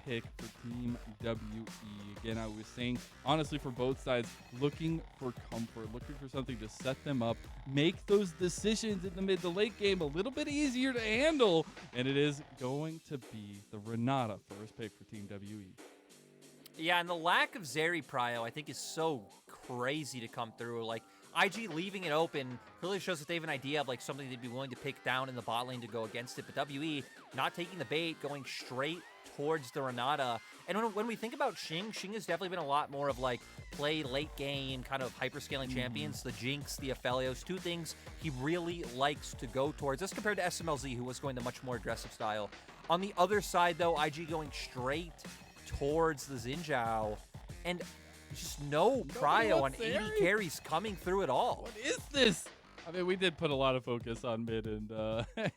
pick for Team WE. Again, I was saying, honestly, for both sides, looking for comfort, looking for something to set them up, make those decisions in the mid to late game a little bit easier to handle, and it is going to be the Renata first pick for Team WE. Yeah, and the lack of Zeri prio, I think, is so crazy to come through. Like, IG leaving it open really shows that they have an idea of like something they'd be willing to pick down in the bot lane to go against it. But WE not taking the bait, going straight towards the Renata. And when we think about Xin has definitely been a lot more of like play late game, kind of hyperscaling champions. The Jinx, the Aphelios, two things he really likes to go towards. As compared to Smlz, who was going the much more aggressive style. On the other side, though, IG going straight towards the Xin Zhao, and just no prio on 80 carries coming through at all. What is this? I mean, we did put a lot of focus on mid and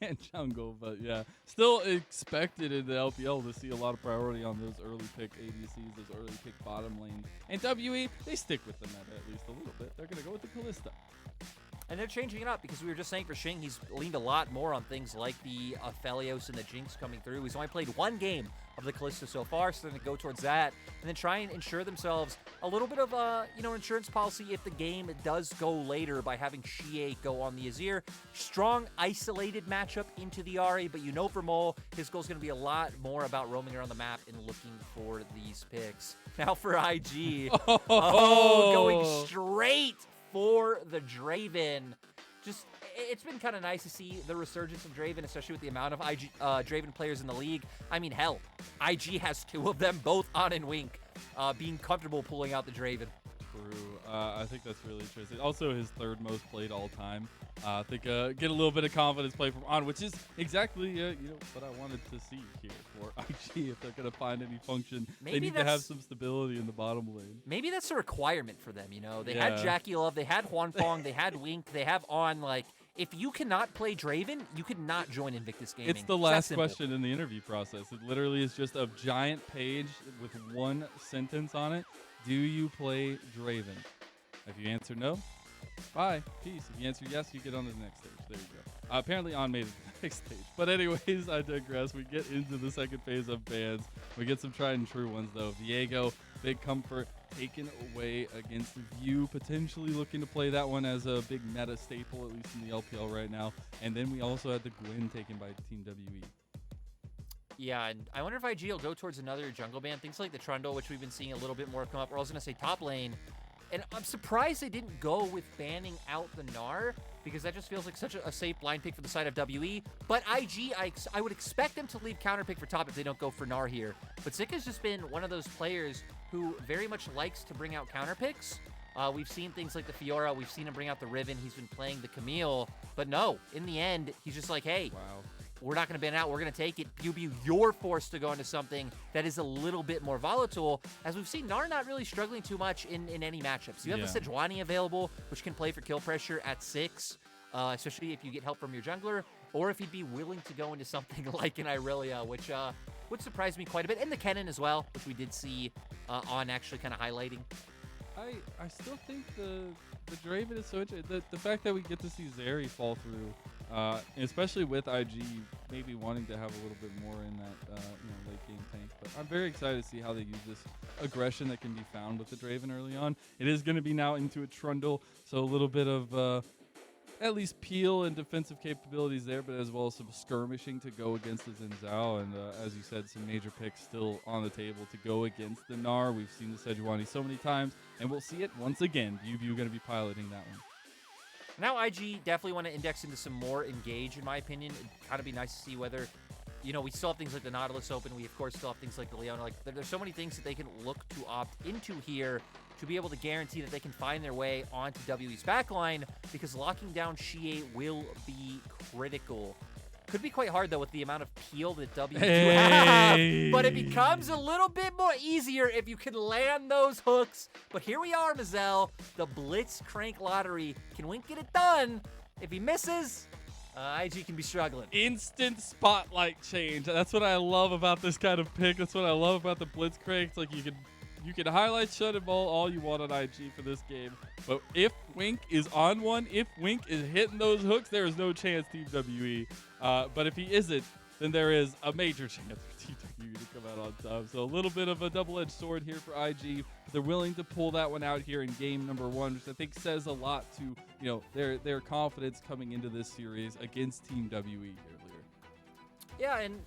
and jungle, but yeah, still expected in the LPL to see a lot of priority on those early pick ADCs, those early pick bottom lanes. And WE, they stick with the meta at least a little bit. They're going to go with the Kalista. And they're changing it up because we were just saying for Xin, he's leaned a lot more on things like the Aphelios and the Jinx coming through. He's only played one game of the Kalista so far, so they're going to go towards that and then try and ensure themselves a little bit of insurance policy if the game does go later by having Xie go on the Azir. Strong, isolated matchup into the Ahri, but you know for Mole, his goal is going to be a lot more about roaming around the map and looking for these picks. Now for IG, going straight for the Draven. Just, it's been kind of nice to see the resurgence of Draven, especially with the amount of Draven players in the league. I mean, hell, IG has two of them, both on and Wink, being comfortable pulling out the Draven. True. I think that's really interesting. Also, his third most played all time. I think get a little bit of confidence play from On, which is exactly what I wanted to see here for IG. If they're gonna find any function, they need to have some stability in the bottom lane. Maybe that's a requirement for them. They had Jackie Love, they had Huanfeng, they had Wink, they have On. Like, if you cannot play Draven, you cannot join Invictus Gaming. It's the last question in the interview process. It literally is just a giant page with one sentence on it. Do you play Draven? If you answer no, bye, peace. If you answer yes, you get on to the next stage. There you go. Apparently On made it to the next stage. But anyways, I digress. We get into the second phase of bans. We get some tried and true ones, though. Viego, big comfort, taken away against ViuBiu, potentially looking to play that one as a big meta staple, at least in the LPL right now. And then we also had the Gwen taken by Team WE. Yeah, and I wonder if IG will go towards another jungle ban. Things like the Trundle, which we've been seeing a little bit more come up. Or I was going to say top lane. And I'm surprised they didn't go with banning out the Gnar, because that just feels like such a safe blind pick for the side of WE. But IG, I would expect them to leave counter pick for top if they don't go for Gnar here. But Zika's just been one of those players who very much likes to bring out counter picks. We've seen things like the Fiora. We've seen him bring out the Riven. He's been playing the Camille. But no, in the end, he's just like, hey, we're not going to ban it out. We're going to take it. BiuBiu, you're forced to go into something that is a little bit more volatile. As we've seen, Gnar not really struggling too much in any matchups. You have the Sejuani available, which can play for kill pressure at 6, especially if you get help from your jungler, or if he'd be willing to go into something like an Irelia, which would surprise me quite a bit. And the Kennen as well, which we did see On actually kind of highlighting. I still think the Draven is so interesting. The fact that we get to see Zeri fall through, especially with IG maybe wanting to have a little bit more in that late game tank. But I'm very excited to see how they use this aggression that can be found with the Draven early on. It is going to be now into a Trundle, so a little bit of at least peel and defensive capabilities there, but as well as some skirmishing to go against the Xin Zhao. And as you said, some major picks still on the table to go against the Gnar. We've seen the Sejuani so many times, and we'll see it once again. BiuBiu going to be piloting that one. Now IG definitely want to index into some more engage, in my opinion. It'd kind of be nice to see whether, we still have things like the Nautilus open. We, of course, still have things like the Leona. Like, there's so many things that they can look to opt into here to be able to guarantee that they can find their way onto WE's backline, because locking down Xie will be critical. Could be quite hard, though, with the amount of peel that WE do have, but it becomes a little bit more easier if you can land those hooks. But here we are, Mazel, the Blitzcrank lottery. Can Wink get it done? If he misses, IG can be struggling. Instant spotlight change. That's what I love about this kind of pick. That's what I love about the Blitzcrank. It's like you can highlight shut and ball all you want on IG for this game, but if Wink is on one, if Wink is hitting those hooks, there is no chance Team WE. But if he isn't, then there is a major chance for Team VIu to come out on top. So a little bit of a double-edged sword here for IG, but they're willing to pull that one out here in game number 1, which I think says a lot to, their confidence coming into this series against Team WE earlier. Yeah, and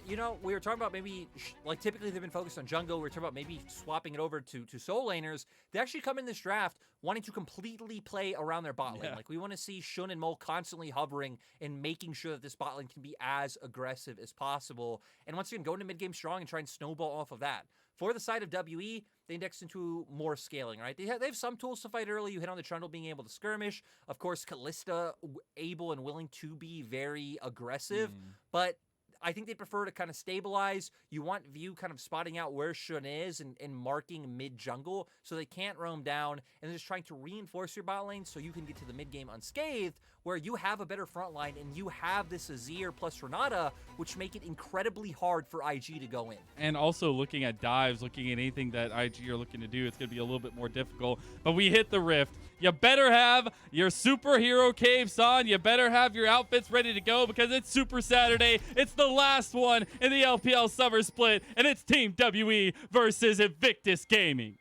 we were talking about maybe like typically they've been focused on jungle. We were talking about maybe swapping it over to soul laners. They actually come in this draft wanting to completely play around their bot lane. Yeah. Like we want to see Xun and Mole constantly hovering and making sure that this bot lane can be as aggressive as possible. And once again, go into mid game strong and try and snowball off of that. For the side of WE, they indexed into more scaling, right? They have some tools to fight early. You hit on the Trundle being able to skirmish. Of course, Kalista able and willing to be very aggressive, but I think they prefer to kind of stabilize. You want VIu kind of spotting out where Xun is and marking mid-jungle so they can't roam down, and just trying to reinforce your bot lane so you can get to the mid-game unscathed, where you have a better front line and you have this Azir plus Renata, which make it incredibly hard for IG to go in. And also looking at dives, looking at anything that IG are looking to do, it's going to be a little bit more difficult. But we hit the rift. You better have your superhero capes on. You better have your outfits ready to go because it's Super Saturday. It's the last one in the LPL Summer Split, and it's Team WE versus Invictus Gaming.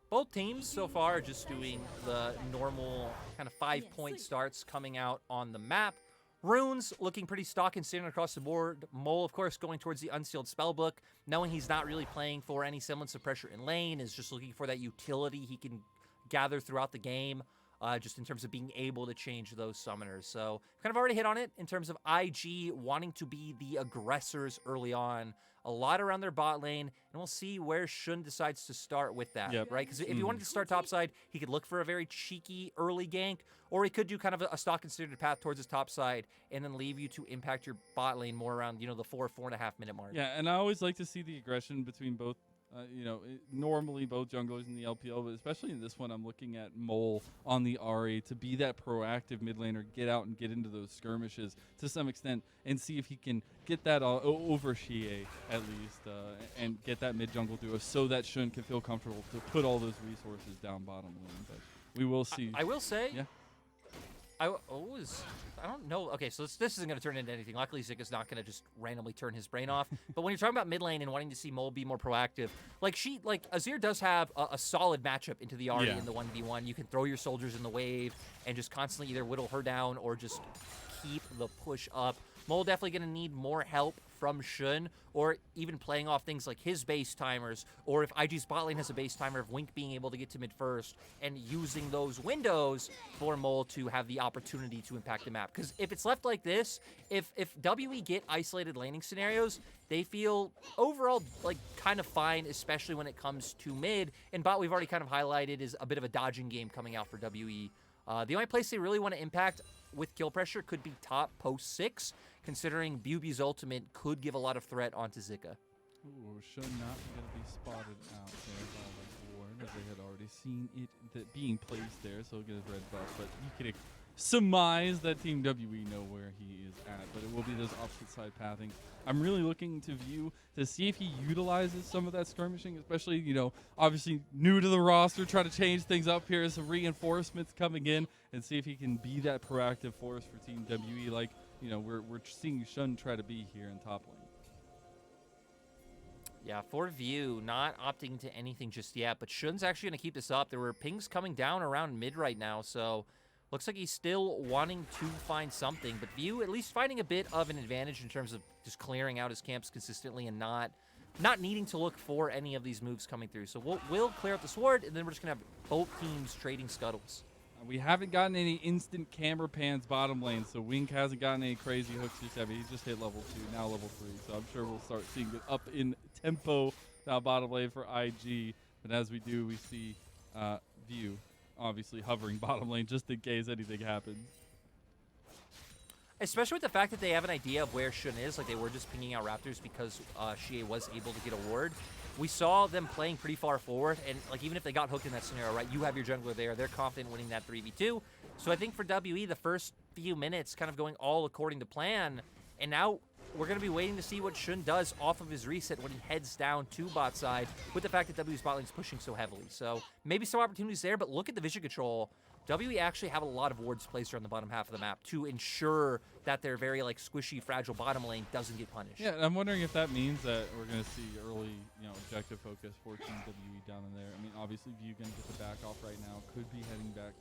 Both teams so far are just doing the normal kind of 5-point starts coming out on the map. Runes looking pretty stock and standard across the board. Mole, of course, going towards the unsealed spellbook, knowing he's not really playing for any semblance of pressure in lane, is just looking for that utility he can gather throughout the game, just in terms of being able to change those summoners. So kind of already hit on it in terms of IG wanting to be the aggressors early on. A lot around their bot lane, and we'll see where Xun decides to start with that, right? Because if he wanted to start topside, he could look for a very cheeky early gank, or he could do kind of a stock and standard path towards his top side, and then leave you to impact your bot lane more around, the 4.5 minute mark. Yeah, and I always like to see the aggression between both. Normally both junglers in the LPL, but especially in this one, I'm looking at Mole on the Ahri to be that proactive mid laner, get out and get into those skirmishes to some extent, and see if he can get that over Xie at least, and get that mid jungle duo so that Xun can feel comfortable to put all those resources down bottom lane. But we will see. I will say, yeah. I don't know. Okay, so this isn't going to turn into anything. Luckily, Zika's not going to just randomly turn his brain off. But when you're talking about mid lane and wanting to see Mole be more proactive, like Azir does have a solid matchup into the Ahri in the 1v1. You can throw your soldiers in the wave and just constantly either whittle her down or just keep the push up. Mole definitely going to need more help from Xun, or even playing off things like his base timers, or if IG's bot lane has a base timer of Wink being able to get to mid first and using those windows for Mole to have the opportunity to impact the map. Because if it's left like this, if WE get isolated laning scenarios, they feel overall like kind of fine, especially when it comes to mid. And bot, we've already kind of highlighted, is a bit of a dodging game coming out for WE. The only place they really want to impact with kill pressure could be top post 6, considering BiuBiu's ultimate could give a lot of threat onto Zika. Ooh, should not going to be spotted out there by the board, as they had already seen it being placed there, so he'll get his red buff. But you can surmise that Team WE know where he is at, but it will be those opposite side pathing. I'm really looking to VIu to see if he utilizes some of that skirmishing, especially, obviously new to the roster, try to change things up here, some reinforcements coming in, and see if he can be that proactive force for Team WE, like, we're seeing Xun try to be here in top lane. Yeah, for VIu, not opting to anything just yet, but Xun's actually going to keep this up. There were pings coming down around mid right now, so looks like he's still wanting to find something, but VIu at least finding a bit of an advantage in terms of just clearing out his camps consistently and not needing to look for any of these moves coming through. So we'll clear up the sword, and then we're just going to have both teams trading scuttles. We haven't gotten any instant camera pans bottom lane, so Wink hasn't gotten any crazy hooks just yet. He's just hit level 2, now level 3, so I'm sure we'll start seeing it up in tempo now bottom lane for IG. But as we do, we see VIu obviously hovering bottom lane just in case anything happens. Especially with the fact that they have an idea of where Xun is, like they were just pinging out Raptors because Xie was able to get a ward. We saw them playing pretty far forward, and like even if they got hooked in that scenario, right, you have your jungler there, they're confident winning that 3v2. So I think for WE, the first few minutes kind of going all according to plan, and now we're going to be waiting to see what Xun does off of his reset when he heads down to bot side, with the fact that WE's bot lane is pushing so heavily. So maybe some opportunities there, but look at the vision control WE actually have a lot of wards placed around the bottom half of the map to ensure that their very like squishy, fragile bottom lane doesn't get punished. Yeah, I'm wondering if that means that we're going to see early, objective focus for Team WE down in there. I mean, obviously, View going to get the back off right now. Could be heading back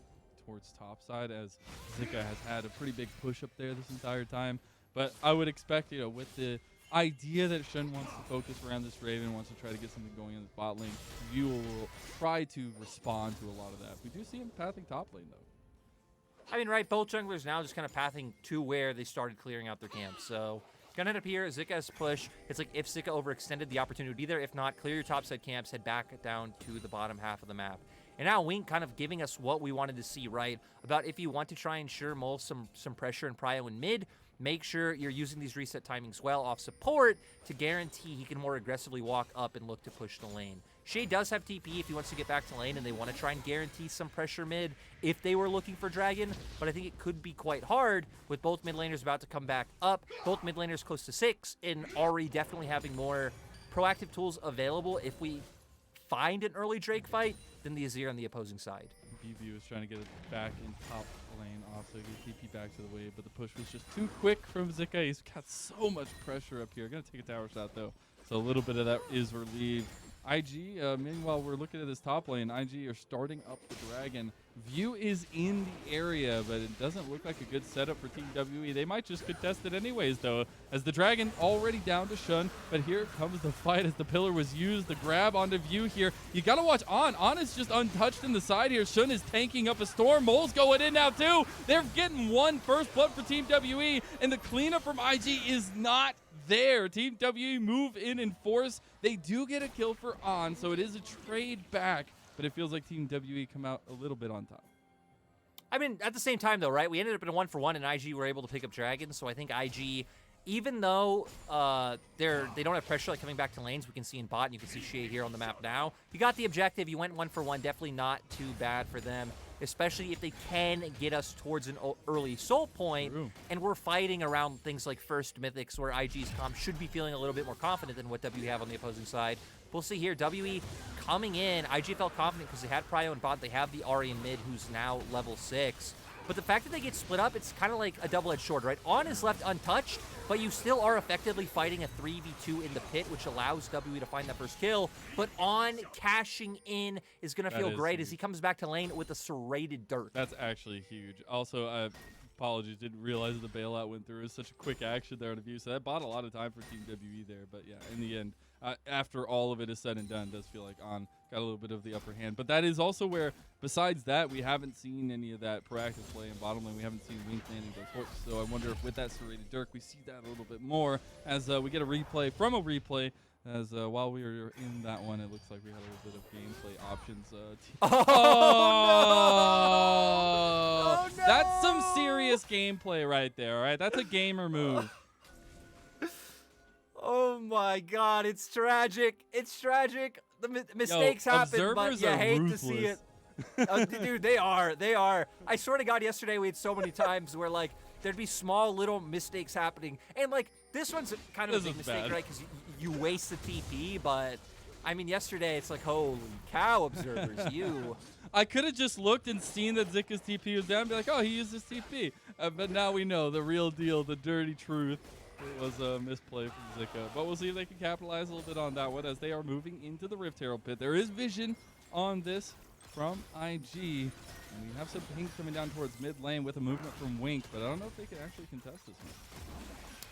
towards top side as Zika has had a pretty big push up there this entire time. But I would expect, with the idea that Shen wants to focus around this Draven, wants to try to get something going in the bot lane, View will try to respond to a lot of that. We do see him pathing top lane, though. I mean, right, both junglers now just kind of pathing to where they started clearing out their camps. So, gonna end up here, Zika's push. It's like if Zika overextended, the opportunity would be there. If not, clear your topside camps, head back down to the bottom half of the map. And now Wink kind of giving us what we wanted to see, right? About if you want to try and ensure Mole some pressure and prio in mid, make sure you're using these reset timings well off support to guarantee he can more aggressively walk up and look to push the lane. Shay does have TP if he wants to get back to lane, and they want to try and guarantee some pressure mid if they were looking for Dragon, but I think it could be quite hard with both mid laners about to come back up, both mid laners close to 6, and Ahri definitely having more proactive tools available if we find an early Drake fight than the Azir on the opposing side. BiuBiu is trying to get it back in top lane off, so he can TP back to the wave, but the push was just too quick from Zika. He's got so much pressure up here. Gonna take a tower shot though, so a little bit of that is relieved. IG, meanwhile, we're looking at this top lane. IG are starting up the Dragon. View is in the area, but it doesn't look like a good setup for Team WE. They might just contest it anyways, though, as the Dragon already down to Shun. But here comes the fight as the pillar was used. The grab onto View here. You got to watch On. On is just untouched in the side here. Shun is tanking up a storm. Mole's going in now, too. They're getting one first blood for Team WE, and the cleanup from IG is not there. Team WE move in force. They do get a kill for On, so it is a trade back, but it feels like Team WE come out a little bit on top. I mean, at the same time, though, right? We ended up in a 1-for-1, and IG were able to pick up Dragon, so I think IG, even though they don't have pressure like coming back to lanes, we can see in bot, and you can see Shea here on the map now. You got the objective. You went 1-for-1. Definitely not too bad for them, especially if they can get us towards an early soul point, and we're fighting around things like first mythics where IG's comp should be feeling a little bit more confident than what WE have on the opposing side. We'll see here, WE coming in. IG felt confident because they had prio and bot. They have the Ahri in mid, who's now level 6. But the fact that they get split up, it's kind of like a double-edged sword, right? On is left untouched, but you still are effectively fighting a 3v2 in the pit, which allows WE to find that first kill. But On cashing in is going to feel great as he comes back to lane with a serrated dirt. That's actually huge. Also, apologies, didn't realize the bailout went through. It was such a quick action there on the View, so that bought a lot of time for Team WE there. But yeah, in the end, after all of it is said and done, it does feel like On got a little bit of the upper hand. But that is also where, besides that, we haven't seen any of that proactive play in bottom lane. We haven't seen Wink landing those horses. So I wonder if with that serrated Dirk, we see that a little bit more as we get a replay from a replay. As while we were in that one, it looks like we had a little bit of gameplay options. Oh, no! That's some serious gameplay right there, all right? That's a gamer move. Oh my God, it's tragic. It's tragic. The mistakes happen, but you hate to see it. Dude, they are. They are. I swear to God, yesterday we had so many times where, like, there'd be small little mistakes happening. And, like, this one's kind of a big mistake, right? Because you waste the TP, but, I mean, yesterday it's like, holy cow, observers, you. I could have just looked and seen that Zika's TP was down and be like, oh, he used his TP. But now we know the real deal, the dirty truth. It was a misplay from Zika. But we'll see if they can capitalize a little bit on that one as they are moving into the Rift Herald pit. There is vision on this from IG. And we have some pings coming down towards mid lane with a movement from Wink, but I don't know if they can actually contest this one.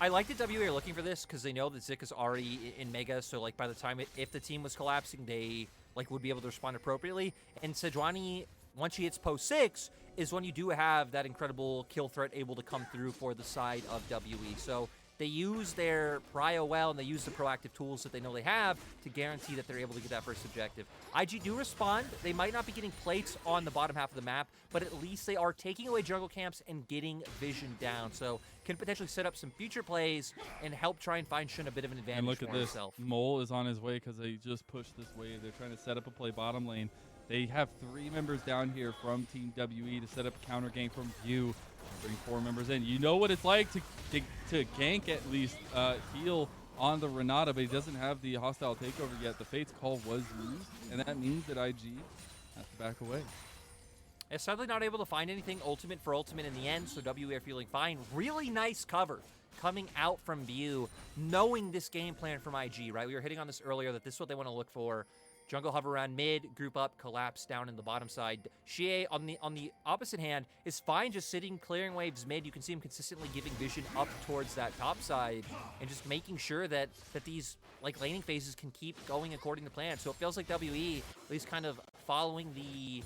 I like that WE are looking for this because they know that Zika's already in Mega, so like by the time if the team was collapsing, they like would be able to respond appropriately. And Sejuani, once she hits post 6, is when you do have that incredible kill threat able to come through for the side of WE. So they use their prio well, and they use the proactive tools that they know they have to guarantee that they're able to get that first objective. IG do respond. They might not be getting plates on the bottom half of the map, but at least they are taking away jungle camps and getting vision down. So can potentially set up some future plays and help try and find Shun a bit of an advantage and look for at this. himself. Mole is on his way because they just pushed this wave. They're trying to set up a play bottom lane. They have 3 members down here from Team WE to set up a counter game from View. Bring 4 members in. You know what it's like to gank at least heal on the Renata, but he doesn't have the hostile takeover yet. The Fate's call was used, and that means that IG has to back away. Sadly not able to find anything ultimate for ultimate in the end, so WE are feeling fine. Really nice cover coming out from BiuBiu, knowing this game plan from IG, right? We were hitting on this earlier that this is what they want to look for. Jungle hover around mid, group up, collapse down in the bottom side. Xie, on the opposite hand, is fine just sitting, clearing waves mid. You can see him consistently giving vision up towards that top side and just making sure that these like laning phases can keep going according to plan. So it feels like WE at least kind of following the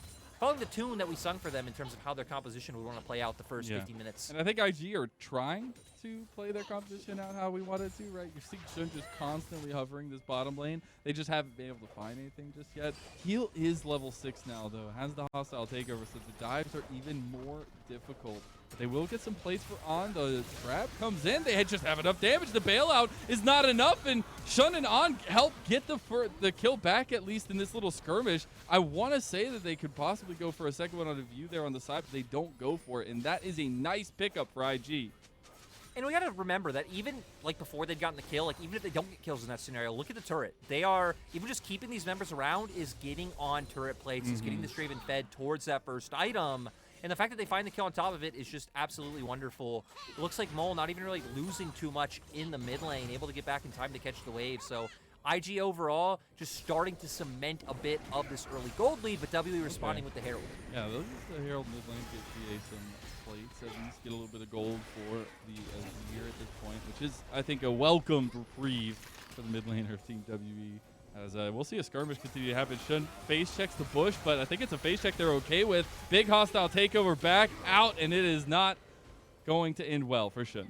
tune that we sung for them in terms of how their composition would want to play out the first 50 minutes. And I think IG are trying to play their composition out how we wanted to, right? You see Xin just constantly hovering this bottom lane. They just haven't been able to find anything just yet. Heal is level 6 now, though. Has the hostile takeover, so the dives are even more difficult. But they will get some plates for On. The trap comes in. They just have enough damage. The bailout is not enough, and Shun and On help get the kill back, at least in this little skirmish. I want to say that they could possibly go for a second one on a view there on the side, but they don't go for it, and that is a nice pickup for IG. And we got to remember that even like before they'd gotten the kill, like even if they don't get kills in that scenario, look at the turret. They are, even just keeping these members around is getting on turret plates, is getting this Draven fed towards that first item. And the fact that they find the kill on top of it is just absolutely wonderful. It looks like Mole not even really losing too much in the mid lane, able to get back in time to catch the wave. So IG overall just starting to cement a bit of this early gold lead, but WE responding with the Herald. Yeah, those are the Herald mid lane get GA some plates, at least get a little bit of gold for the Azir at this point, which is, I think, a welcome reprieve for the mid laner of Team WE. As we'll see a skirmish continue to happen. Shun face checks the bush, but I think it's a face check they're okay with. Big hostile takeover back out, and it is not going to end well for Shun.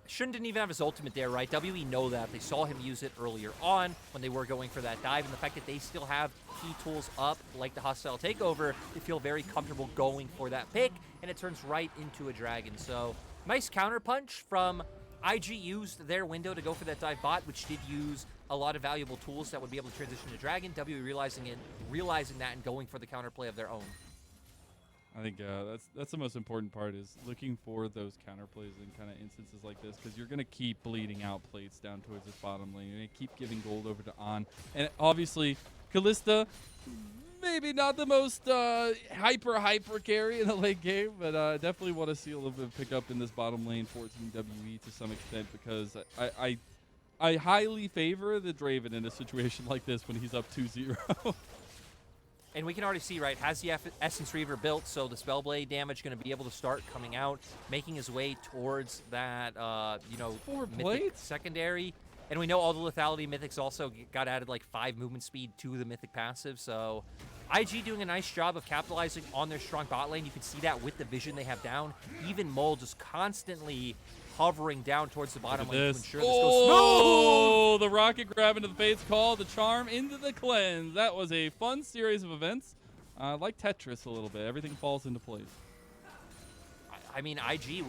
Shun didn't even have his ultimate there, right? WE know that. They saw him use it earlier on when they were going for that dive, and the fact that they still have key tools up, like the hostile takeover, they feel very comfortable going for that pick, and it turns right into a dragon. So nice counter punch from IG. Used their window to go for that dive bot, which did use a lot of valuable tools that would be able to transition to dragon. WE realizing that and going for the counterplay of their own. I think that's the most important part, is looking for those counterplays in kind of instances like this, because you're going to keep bleeding out plates down towards this bottom lane. You're going to keep giving gold over to On. And obviously, Kalista, maybe not the most hyper carry in the late game, but definitely want to see a little bit of pickup in this bottom lane for Team WE to some extent, because I highly favor the Draven in a situation like this when he's up 2-0. And we can already see, right, has the Essence Reaver built, so the Spellblade damage going to be able to start coming out, making his way towards that, Mythic secondary. And we know all the lethality mythics also got added like 5 movement speed to the mythic passive, so IG doing a nice job of capitalizing on their strong bot lane. You can see that with the vision they have down. Even Mole just constantly hovering down towards the bottom lane to ensure this goes smooth. Oh, the rocket grab into the Fate's Call, the charm into the cleanse. That was a fun series of events. Like Tetris a little bit. Everything falls into place. I mean, IG,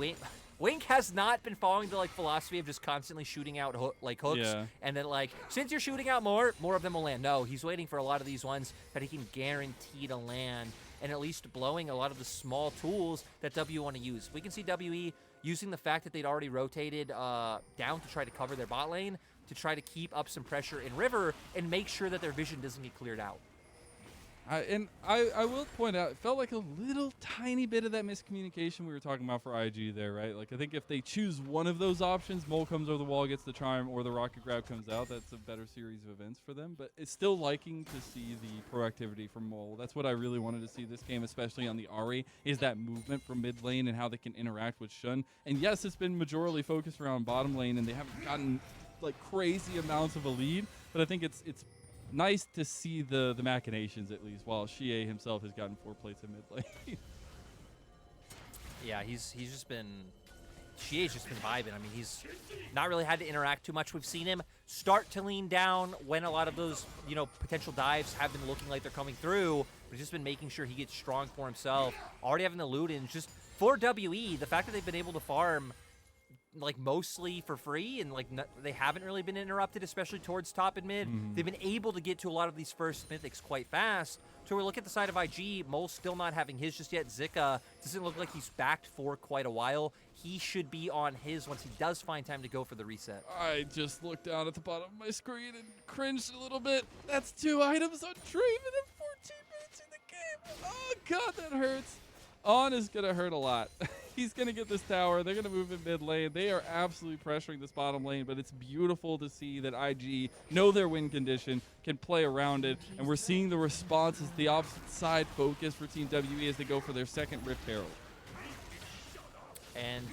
Wink has not been following the philosophy of just constantly shooting out hooks, and then since you're shooting out more of them will land. No, he's waiting for a lot of these ones that he can guarantee to land, and at least blowing a lot of the small tools that WE want to use. We can see WE using the fact that they'd already rotated down to try to cover their bot lane, to try to keep up some pressure in River and make sure that their vision doesn't get cleared out. I will point out, it felt like a little tiny bit of that miscommunication we were talking about for IG there, right? I think if they choose one of those options, Mole comes over the wall, gets the charm, or the rocket grab comes out, that's a better series of events for them. But it's still liking to see the proactivity from Mole. That's what I really wanted to see this game, especially on the Ahri, is that movement from mid lane and how they can interact with Shun. And yes, it's been majorly focused around bottom lane, and they haven't gotten crazy amounts of a lead, but I think it's nice to see the machinations, at least, while Xie himself has gotten 4 plates in mid lane. Yeah, Xie's just been vibing. I mean, he's not really had to interact too much. We've seen him start to lean down when a lot of those, potential dives have been looking like they're coming through, but he's just been making sure he gets strong for himself. Already having the loot in. Just for WE, the fact that they've been able to farm mostly for free, and they haven't really been interrupted, especially towards top and mid. They've been able to get to a lot of these first mythics quite fast. So we look at the side of IG, Mole's still not having his just yet. Zika doesn't look like he's backed for quite a while. He should be on his once he does find time to go for the reset. I just looked down at the bottom of my screen and cringed a little bit. That's 2 items on Draven in 14 minutes in the game. Oh, God, that hurts. On is going to hurt a lot. He's going to get this tower. They're going to move in mid lane. They are absolutely pressuring this bottom lane, but it's beautiful to see that IG know their win condition, can play around it, and we're seeing the responses, the opposite side focus for Team WE as they go for their second Rift Herald. And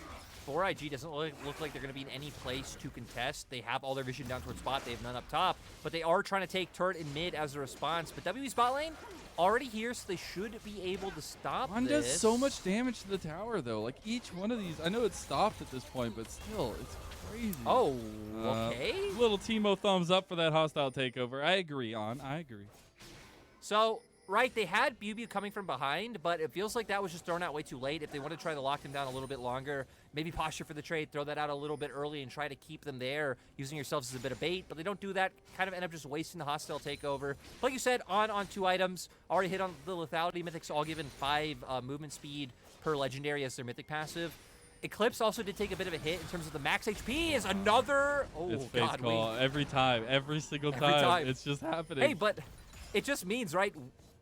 4IG doesn't look like they're going to be in any place to contest. They have all their vision down towards bot. They have none up top, but they are trying to take turret in mid as a response. But WE's bot lane already here, so they should be able to stop One this. does so much damage to the tower, though. Like, each one of these, I know it's stopped at this point, but still, it's crazy. Oh, okay. Little Teemo thumbs up for that hostile takeover. I agree, I agree. So, right, they had BiuBiu coming from behind, but it feels like that was just thrown out way too late. If they want to try to lock them down a little bit longer, maybe posture for the trade, throw that out a little bit early and try to keep them there, using yourselves as a bit of bait. But they don't do that, kind of end up just wasting the hostile takeover. Like you said, on 2 items, already hit on the lethality. Mythics all given 5 movement speed per legendary as their mythic passive. Eclipse also did take a bit of a hit in terms of the max HP is another... Oh, it's face God. call every time, every single time. It's just happening. Hey, but it just means, right,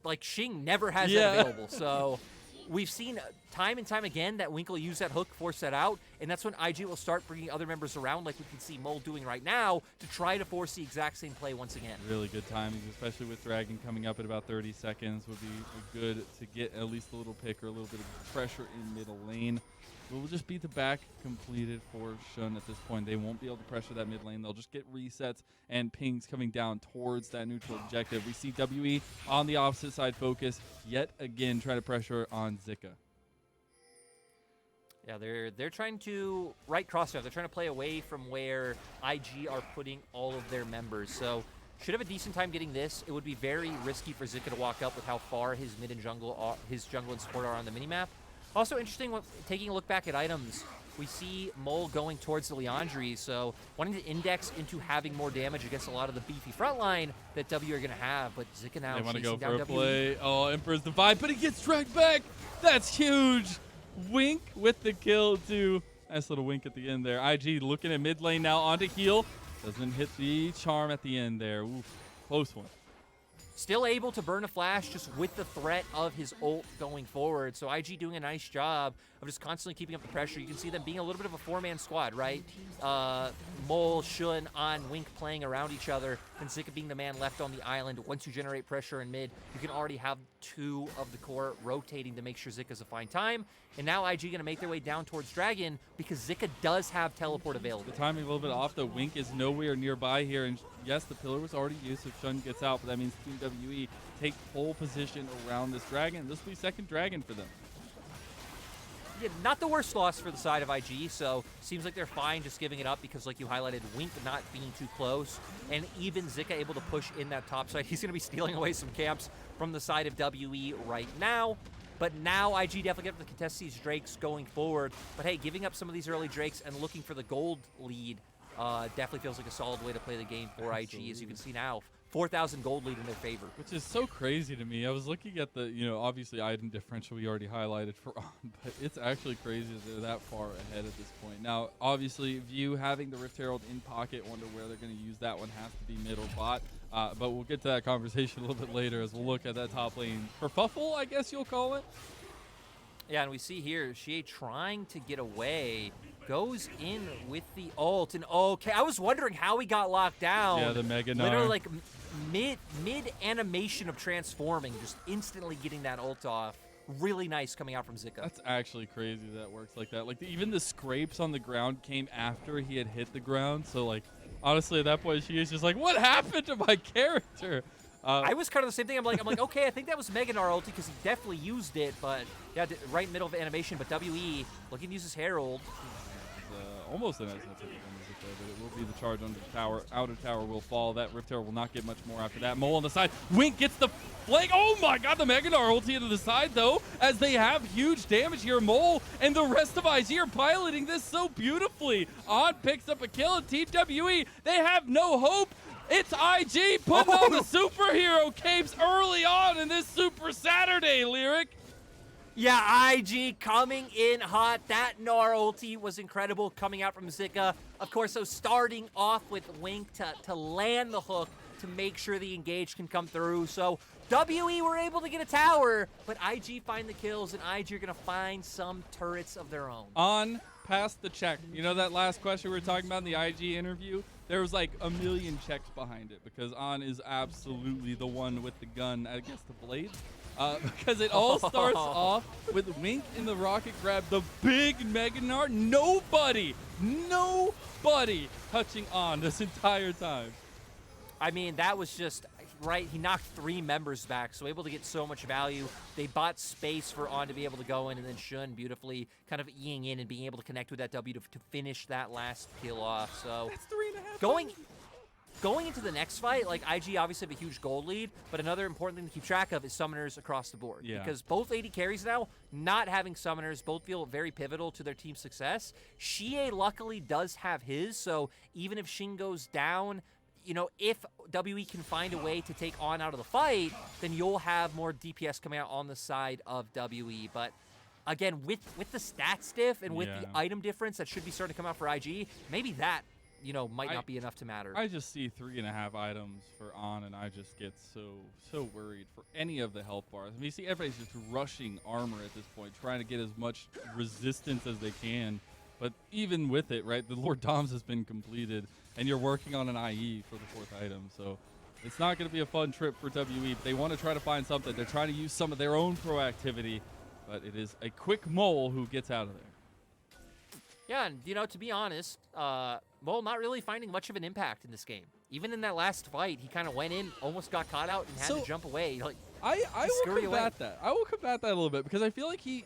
like Xing never has Yeah. that available. So we've seen time and time again that Winkle use that hook, force that out, and that's when IG will start bringing other members around like we can see Mole doing right now to try to force the exact same play once again. Really good timing, especially with Dragon coming up at about 30 seconds would be good to get at least a little pick or a little bit of pressure in middle lane. It will just be the back completed for Shun at this point. They won't be able to pressure that mid lane. They'll just get resets and pings coming down towards that neutral objective. We see WE on the opposite side focus yet again, try to pressure on Zika. Yeah, they're trying to crossfire. They're trying to play away from where IG are putting all of their members. So should have a decent time getting this. It would be very risky for Zika to walk up with how far his mid and jungle, his jungle and support are on the minimap. Also interesting, taking a look back at items, we see Mole going towards the Leandry, so wanting to index into having more damage against a lot of the beefy front line that W are going to have, but Zika now They want to chasing go down for a WE. play. Oh, Emperor's Divide, but he gets dragged back. That's huge. Wink with the kill, too. Nice little wink at the end there. IG looking at mid lane now onto heal. Doesn't hit the charm at the end there. Oof, close one. Still able to burn a flash just with the threat of his ult going forward. So IG doing a nice job of just constantly keeping up the pressure. You can see them being a little bit of a 4-man squad, right? Mole, Shun, On, Wink playing around each other, and Zika being the man left on the island. Once you generate pressure in mid, you can already have 2 of the core rotating to make sure Zika's a fine time. And now IG going to make their way down towards Dragon because Zika does have teleport available. The timing a little bit off. The Wink is nowhere nearby here. And yes, the pillar was already used, so Shun gets out, but that means Team WE take pole position around this Dragon. This will be second Dragon for them. Yeah, not the worst loss for the side of IG, so seems like they're fine just giving it up because, like you highlighted, Wink not being too close, and even Zika able to push in that top side. He's going to be stealing away some camps from the side of WE right now, but now IG definitely get to contest these Drakes going forward. But hey, giving up some of these early Drakes and looking for the gold lead definitely feels like a solid way to play the game for IG, as you can see now. 4,000 gold lead in their favor. Which is so crazy to me. I was looking at the, obviously item differential we already highlighted for On, but it's actually crazy that they're that far ahead at this point. Now, obviously, View having the Rift Herald in pocket, wonder where they're going to use that one, has to be middle bot. But we'll get to that conversation a little bit later as we'll look at that top lane kerfuffle, I guess you'll call it. Yeah, and we see here, Xie trying to get away, goes in with the ult, and okay, I was wondering how he got locked down. Yeah, the Mega Gnar. Literally like mid animation of transforming, just instantly getting that ult off. Really nice coming out from Zika. That's actually crazy that works like that. Like, even the scrapes on the ground came after he had hit the ground, so like, honestly, at that point, she is just like, what happened to my character? I was kind of the same thing. I'm like, okay, I think that was Mega Gnar ulti because he definitely used it, but yeah, right in the middle of animation. But WE looking to use his Herald. Almost an SNF, but it will be the charge under the tower. Outer tower will fall. That Rift Tower will not get much more after that. Mole on the side. Wink gets the flank. Oh my god, the Mega Gnar ulti into the side though, as they have huge damage here. Mole and the rest of IG are piloting this so beautifully. On picks up a kill, and Team WE, they have no hope. It's IG putting on the superhero capes early on in this Super Saturday, Lyric. Yeah, IG coming in hot. That Gnar ulti was incredible coming out from Zika. Of course, so starting off with Wink to land the hook to make sure the engage can come through. So WE were able to get a tower, but IG find the kills, and IG are going to find some turrets of their own. On past the check. You know that last question we were talking about in the IG interview? There was like a million checks behind it because On is absolutely the one with the gun against the blades. Because it all starts off with Wink in the rocket grab, the big Mega Gnar. Nobody touching On this entire time. I mean, that was just right. He knocked 3 members back, so able to get so much value. They bought space for On to be able to go in, and then Shun beautifully kind of eing in and being able to connect with that W to finish that last kill off. So that's 3.5. Going into the next fight, like IG obviously have a huge gold lead, but another important thing to keep track of is summoners across the board. Yeah. Because both AD carries now, not having summoners, both feel very pivotal to their team's success. Xie luckily does have his, so even if Xin goes down, you know, if WE can find a way to take On out of the fight, then you'll have more DPS coming out on the side of WE. But again, with the stat stiff and with the item difference that should be starting to come out for IG, maybe that, you know, might not be enough to matter. I just see 3.5 items for On, and I just get so worried for any of the health bars. I mean, you see everybody's just rushing armor at this point, trying to get as much resistance as they can. But even with it, right, the Lord Doms has been completed, and you're working on an IE for the 4th item. So it's not going to be a fun trip for WE. They want to try to find something. They're trying to use some of their own proactivity, but it is a quick Mole who gets out of there. Yeah, and, you know, to be honest, Mole not really finding much of an impact in this game. Even in that last fight, he kind of went in, almost got caught out, and had to jump away. Like, I will combat that. I will combat that a little bit because I feel like he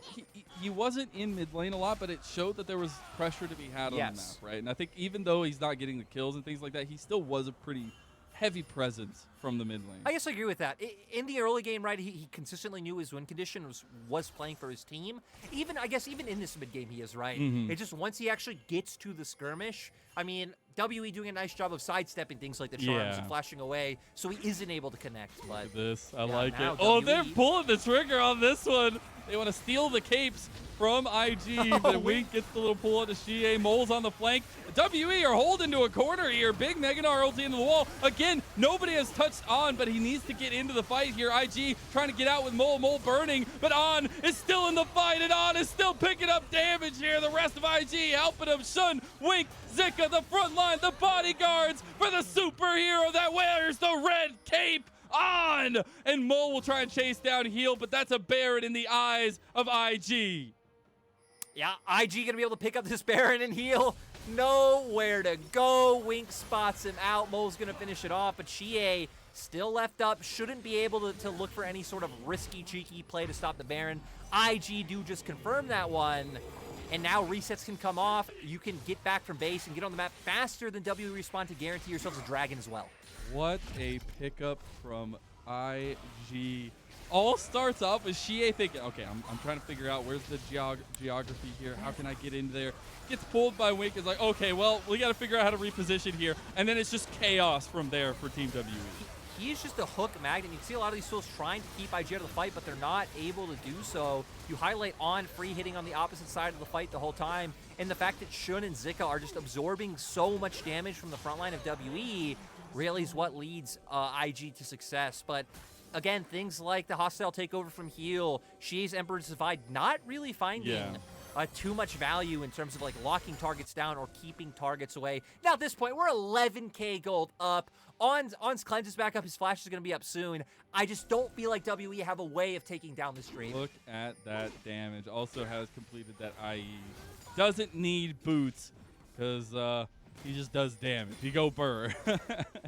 wasn't in mid lane a lot, but it showed that there was pressure to be had on the map, right? And I think even though he's not getting the kills and things like that, he still was a pretty heavy presence from the mid lane. I guess I agree with that. In the early game, right, he consistently knew his win condition was playing for his team. Even in this mid game, he is, right. It's just once he actually gets to the skirmish, I mean, WE doing a nice job of sidestepping things like the charms and flashing away, so he isn't able to connect. But look at this, I like it. Oh, they're pulling the trigger on this one. They want to steal the capes from IG. The Wink gets the little pull onto Xie. Mole's on the flank. WE are holding to a corner here. Big Mega Gnar ulti into the wall. Again, nobody has touched On, but he needs to get into the fight here. IG trying to get out with Mole. Mole burning, but On is still in the fight, and On is still picking up damage here. The rest of IG helping him. Shun, Wink, Zika, the front line, the bodyguards for the superhero that wears the red cape. On! And Mole will try and chase down Heal, but that's a Baron in the eyes of IG. Yeah, IG gonna be able to pick up this Baron and Heal. Nowhere to go. Wink spots him out. Mole's gonna finish it off, but Xie still left up. Shouldn't be able to look for any sort of risky, cheeky play to stop the Baron. IG do just confirm that one. And now resets can come off. You can get back from base and get on the map faster than WE respawn to guarantee yourselves a dragon as well. What a pickup from IG. All starts off with Xie thinking, okay, I'm trying to figure out where's the geography here. How can I get in there? Gets pulled by Wink. Is like, okay, well, we got to figure out how to reposition here. And then it's just chaos from there for Team WE. He's just a hook magnet. You can see a lot of these tools trying to keep IG out of the fight, but they're not able to do so. You highlight On free hitting on the opposite side of the fight the whole time, and the fact that Shun and Zika are just absorbing so much damage from the front line of WE really is what leads IG to success. But again, things like the hostile takeover from Heal, Xie's Emperor's Divide, not really finding too much value in terms of like locking targets down or keeping targets away. Now at this point, we're 11k gold up. On's cleanse is back up. His flash is going to be up soon. I just don't feel like WE have a way of taking down this Draven. Look at that damage. Also has completed that IE. Doesn't need boots because he just does damage. He go burr.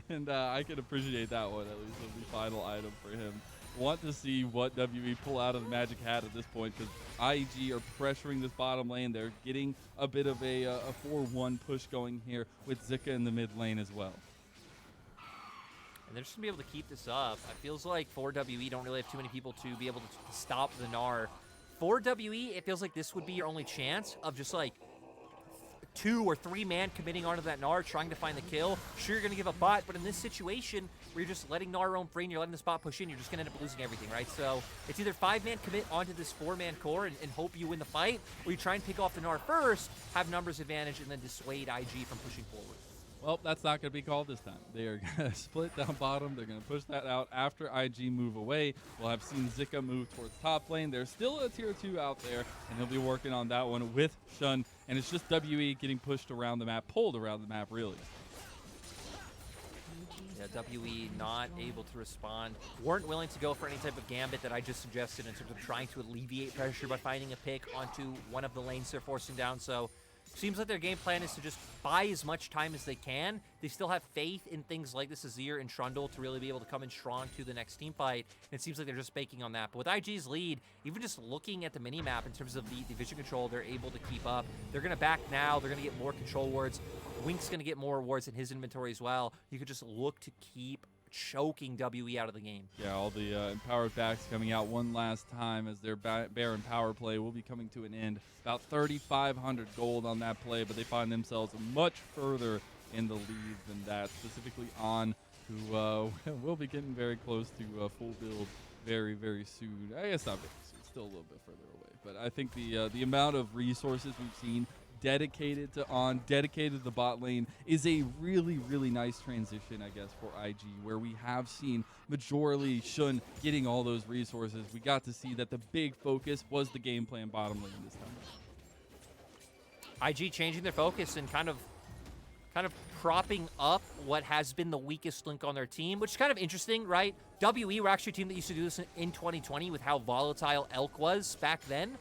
And I can appreciate that one, at least as the final item for him. Want to see what WE pull out of the magic hat at this point because IG are pressuring this bottom lane. They're getting a bit of a 4-1 push going here with Zika in the mid lane as well. And they're just going to be able to keep this up. It feels like for WE don't really have too many people to be able to stop the Gnar. For WE, it feels like this would be your only chance of just like 2 or 3 man committing onto that Gnar, trying to find the kill. Sure, you're going to give a bot, but in this situation where you're just letting Gnar roam free and you're letting the spot push in, you're just going to end up losing everything, right? So it's either 5-man commit onto this 4-man core and hope you win the fight, or you try and pick off the Gnar first, have numbers advantage, and then dissuade IG from pushing forward. Well, that's not going to be called this time. They are going to split down bottom. They're going to push that out after IG move away. We'll have seen Zika move towards top lane. There's still a tier 2 out there, and he'll be working on that one with Shun. And it's just WE getting pushed around the map, pulled around the map, really. Yeah, WE not able to respond. Weren't willing to go for any type of gambit that I just suggested in terms of trying to alleviate pressure by finding a pick onto one of the lanes they're forcing down. So seems like their game plan is to just buy as much time as they can. They still have faith in things like this Azir and Trundle to really be able to come in strong to the next team fight. And it seems like they're just banking on that. But with IG's lead, even just looking at the mini-map in terms of the vision control, they're able to keep up. They're going to back now. They're going to get more control wards. Wink's going to get more wards in his inventory as well. You could just look to keep choking WE out of the game. Yeah, all the empowered backs coming out one last time as their Baron power play will be coming to an end. About 3,500 gold on that play, but they find themselves much further in the lead than that, specifically On, who will be getting very close to full build very, very soon. I guess not very soon, still a little bit further away. But I think the amount of resources we've seen dedicated to On, dedicated to the bot lane is a really, really nice transition, I guess, for IG, where we have seen majorly Shun getting all those resources. We got to see that the big focus was the game plan bottom lane this time. IG changing their focus and kind of propping up what has been the weakest link on their team, which is kind of interesting, right? WE were actually a team that used to do this in 2020 with how volatile Elk was back then.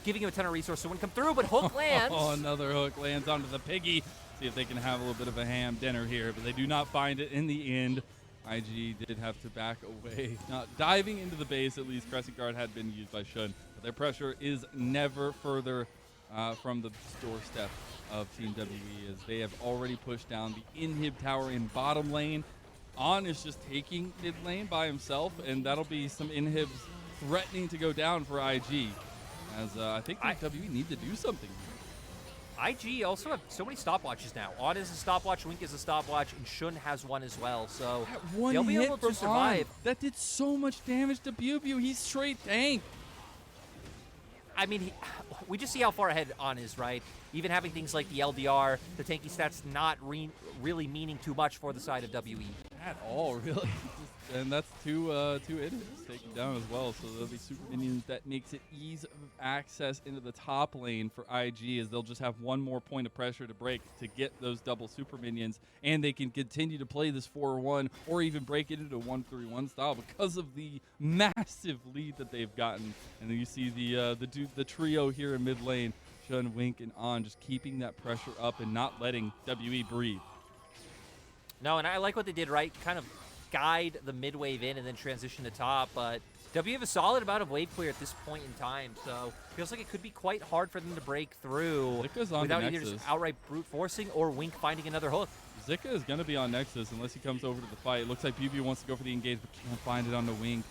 Giving him a ton of resources wouldn't come through, but hook lands. Oh, another hook lands onto the piggy. See if they can have a little bit of a ham dinner here, but they do not find it in the end. IG did have to back away. Not diving into the base, at least Crescent Guard had been used by Shun, but their pressure is never further from the doorstep of Team WE, as they have already pushed down the inhib tower in bottom lane. On is just taking mid lane by himself, and that'll be some inhibs threatening to go down for IG. As I think WE need to do something here. IG also have so many stopwatches now. On is a stopwatch, Wink is a stopwatch, and Shun has one as well. So that one they'll be hit able from to survive. On, that did so much damage to BiuBiu. He's straight tank. I mean, we just see how far ahead On is, right? Even having things like the LDR, the tanky stats not really meaning too much for the side of WE. At all, really. And that's two inhibs taken down as well, so there'll be super minions. That makes it ease of access into the top lane for IG, as they'll just have one more point of pressure to break to get those double super minions, and they can continue to play this 4-1 or even break it into a 1-3-1 style because of the massive lead that they've gotten. And then you see the trio here in mid lane, Shun, Wink, and On, just keeping that pressure up and not letting WE breathe. No, and I like what they did, right? Kind of guide the mid wave in and then transition to top, but WE have a solid amount of wave clear at this point in time, so feels like it could be quite hard for them to break through without either just outright brute forcing or Wink finding another hook. Zika is going to be on Nexus unless he comes over to the fight. It looks like BiuBiu wants to go for the engage, but can't find it on the Wink.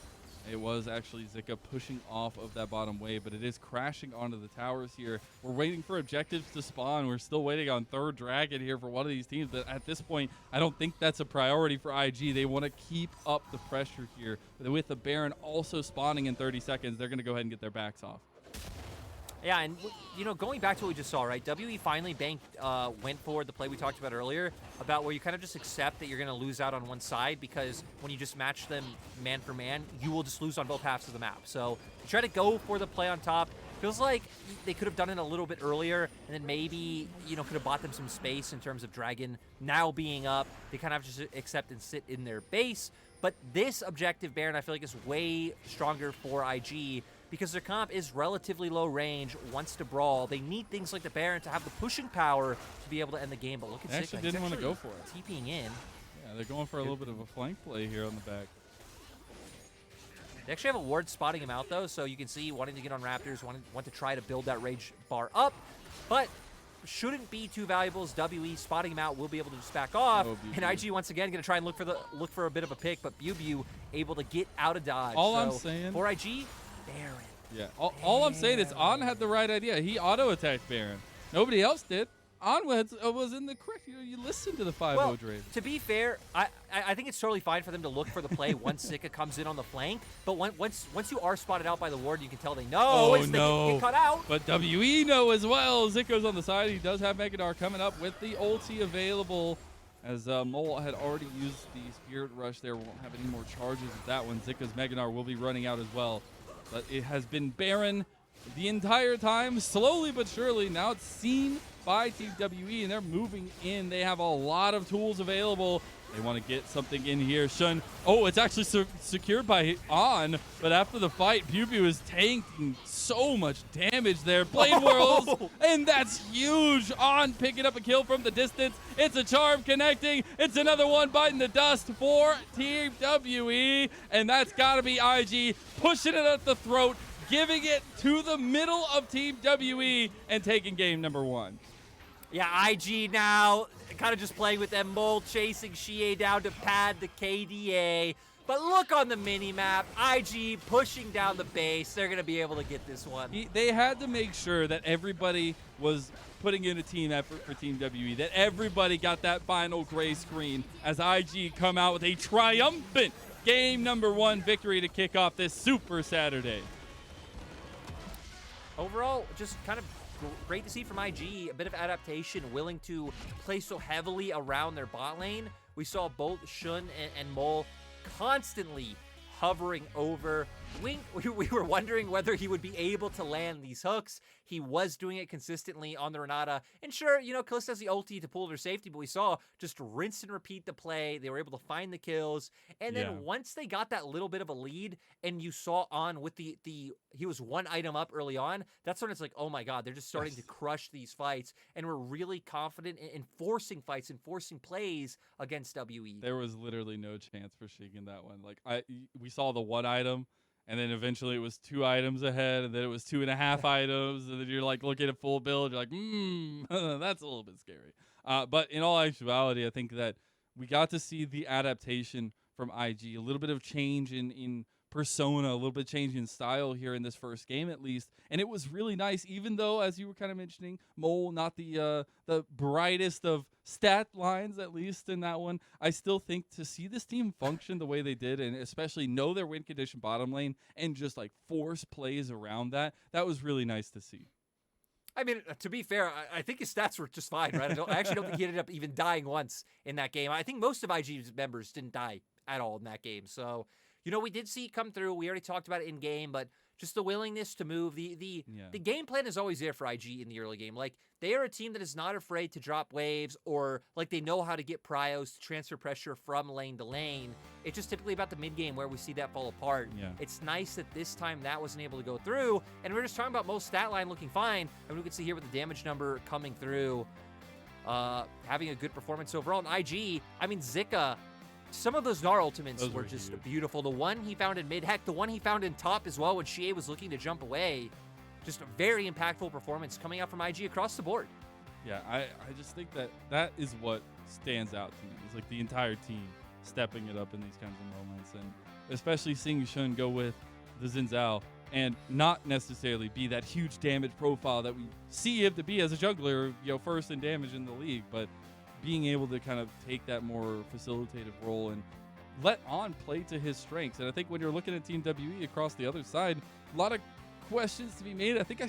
It was actually Zika pushing off of that bottom wave, but it is crashing onto the towers here. We're waiting for objectives to spawn. We're still waiting on third dragon here for one of these teams, but at this point, I don't think that's a priority for IG. They want to keep up the pressure here. With the Baron also spawning in 30 seconds, they're going to go ahead and get their backs off. Yeah, and you know, going back to what we just saw, right? WE finally went for the play we talked about earlier, about where you kind of just accept that you're going to lose out on one side, because when you just match them man for man, you will just lose on both halves of the map. So you try to go for the play on top. Feels like they could have done it a little bit earlier, and then maybe, you know, could have bought them some space in terms of Dragon now being up. They kind of just accept and sit in their base. But this objective Baron, I feel like, is way stronger for IG, because their comp is relatively low range, wants to brawl. They need things like the Baron to have the pushing power to be able to end the game. But look at Zika. They actually didn't want to go for it. TPing in. Yeah, they're going for a little bit of a flank play here on the back. They actually have a ward spotting him out, though, so you can see wanting to get on Raptors, want to try to build that rage bar up, but shouldn't be too valuable, as WE spotting him out will be able to just back off. Oh, and IG once again going to try and look for a bit of a pick, but BiuBiu able to get out of dodge. All I'm saying for IG, Baron. Yeah, all I'm saying is On had the right idea. He auto-attacked Baron. Nobody else did. was in the correct. You listened to the 5-0 Well, Draven. to be fair, I think it's totally fine for them to look for the play once Zika comes in on the flank. But once you are spotted out by the ward, you can tell they know they get cut out. But WE know as well. Zika's on the side. He does have Mega Gnar coming up with the ulti available. As Mole had already used the Spirit Rush there. Won't have any more charges with that one. Zika's Mega Gnar will be running out as well. But it has been barren the entire time, slowly but surely. Now it's seen by Team WE, and they're moving in. They have a lot of tools available. They want to get something in here. Shun, oh, it's actually secured by On, but after the fight, BiuBiu is tanking so much damage there. Blade Whirls, and that's huge. On picking up a kill from the distance. It's a charm connecting. It's another one biting the dust for Team WE, and that's got to be IG pushing it at the throat, giving it to the middle of Team WE, and taking game number 1. Yeah, IG now kind of just playing with them. Mole chasing Xie down to pad the KDA. But look on the mini-map, IG pushing down the base. They're going to be able to get this one. They had to make sure that everybody was putting in a team effort for Team WE, that everybody got that final gray screen as IG come out with a triumphant game number 1 victory to kick off this Super Saturday. Overall, just kind of great to see from IG, a bit of adaptation, willing to play so heavily around their bot lane. We saw both Shun and Mole constantly hovering over Wink. We were wondering whether he would be able to land these hooks. He was doing it consistently on the Renata. And sure, you know, Kalista has the ulti to pull their safety, but we saw just rinse and repeat the play. They were able to find the kills. And then once they got that little bit of a lead, and you saw On with he was 1 item up early on, that's when it's like, oh my God, they're just starting to crush these fights. And we're really confident in forcing fights and forcing plays against WE. There was literally no chance for Sheik in that one. Like, we saw the 1 item, and then eventually it was 2 items ahead, and then it was 2.5 items, and then you're like looking at full build, you're like, that's a little bit scary. But in all actuality, I think that we got to see the adaptation from IG, a little bit of change in persona, a little bit of change in style here in this first game at least, and it was really nice, even though, as you were kind of mentioning, Mole, not the brightest of stat lines, at least in that one. I still think to see this team function the way they did, and especially know their win condition bottom lane and just like force plays around that was really nice to see. I mean, to be fair, I think his stats were just fine, right? I actually don't think he ended up even dying once in that game. I think most of IG's members didn't die at all in that game. So, you know, we did see it come through. We already talked about it in game, but just the willingness to move. The game plan is always there for IG in the early game. Like, they are a team that is not afraid to drop waves, or like they know how to get pryos to transfer pressure from lane to lane. It's just typically about the mid game where we see that fall apart. Yeah. It's nice that this time that wasn't able to go through, and we're just talking about most stat line looking fine, and we can see here with the damage number coming through, having a good performance overall. And IG, I mean, Zika, some of those Gnar ultimates were just huge. Beautiful. The one he found in mid, heck, the one he found in top as well when Xie was looking to jump away. Just a very impactful performance coming out from IG across the board. Yeah, I just think that is what stands out to me. It's like the entire team stepping it up in these kinds of moments, and especially seeing Shun go with the Xin Zhao and not necessarily be that huge damage profile that we see him to be as a jungler, you know, first in damage in the league, but being able to kind of take that more facilitative role and let On play to his strengths. And I think when you're looking at Team WE across the other side, a lot of questions to be made. I think I